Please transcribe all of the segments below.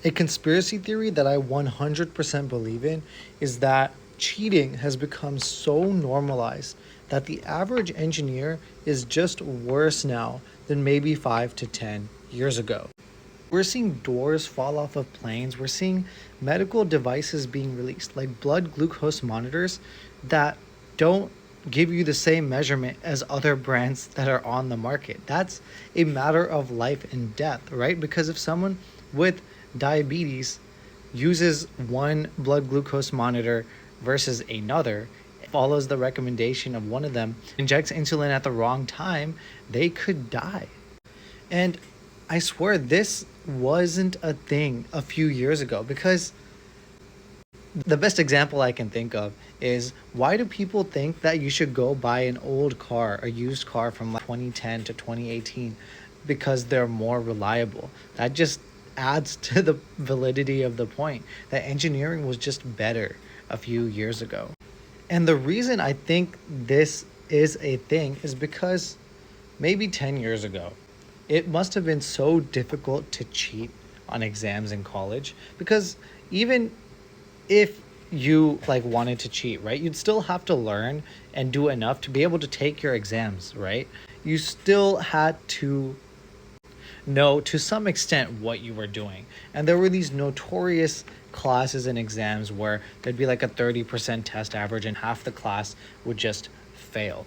A conspiracy theory that I 100% believe in is that cheating has become so normalized that the average engineer is just worse now than maybe 5 to 10 years ago. We're seeing doors fall off of planes. We're seeing medical devices being released, like blood glucose monitors that don't give you the same measurement as other brands that are on the market. That's a matter of life and death, right? Because if someone with diabetes uses one blood glucose monitor versus another, follows the recommendation of one of them, injects insulin at the wrong time, they could die. And I swear this wasn't a thing a few years ago, because the best example I can think of is, why do people think that you should go buy an old car, a used car from like 2010 to 2018, because they're more reliable? That just adds to the validity of the point that engineering was just better a few years ago. And the reason I think this is a thing is because maybe 10 years ago, it must have been so difficult to cheat on exams in college, because even if you like wanted to cheat, right, you'd still have to learn and do enough to be able to take your exams, right? You still had to know to some extent what you were doing. And there were these notorious classes and exams where there'd be like a 30% test average and half the class would just fail.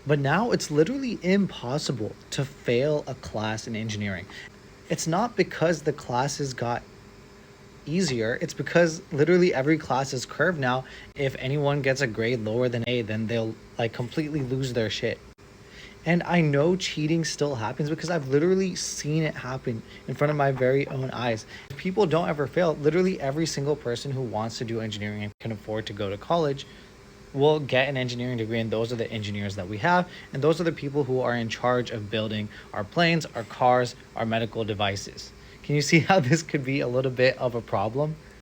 But now it's literally impossible to fail a class in engineering. It's not because the classes got easier, it's because literally every class is curved now. If anyone gets a grade lower than A, then they'll like completely lose their shit. And I know cheating still happens because I've literally seen it happen in front of my very own eyes. People don't ever fail. Literally every single person who wants to do engineering and can afford to go to college will get an engineering degree, and those are the engineers that we have, and those are the people who are in charge of building our planes, our cars, our medical devices. Can you see how this could be a little bit of a problem?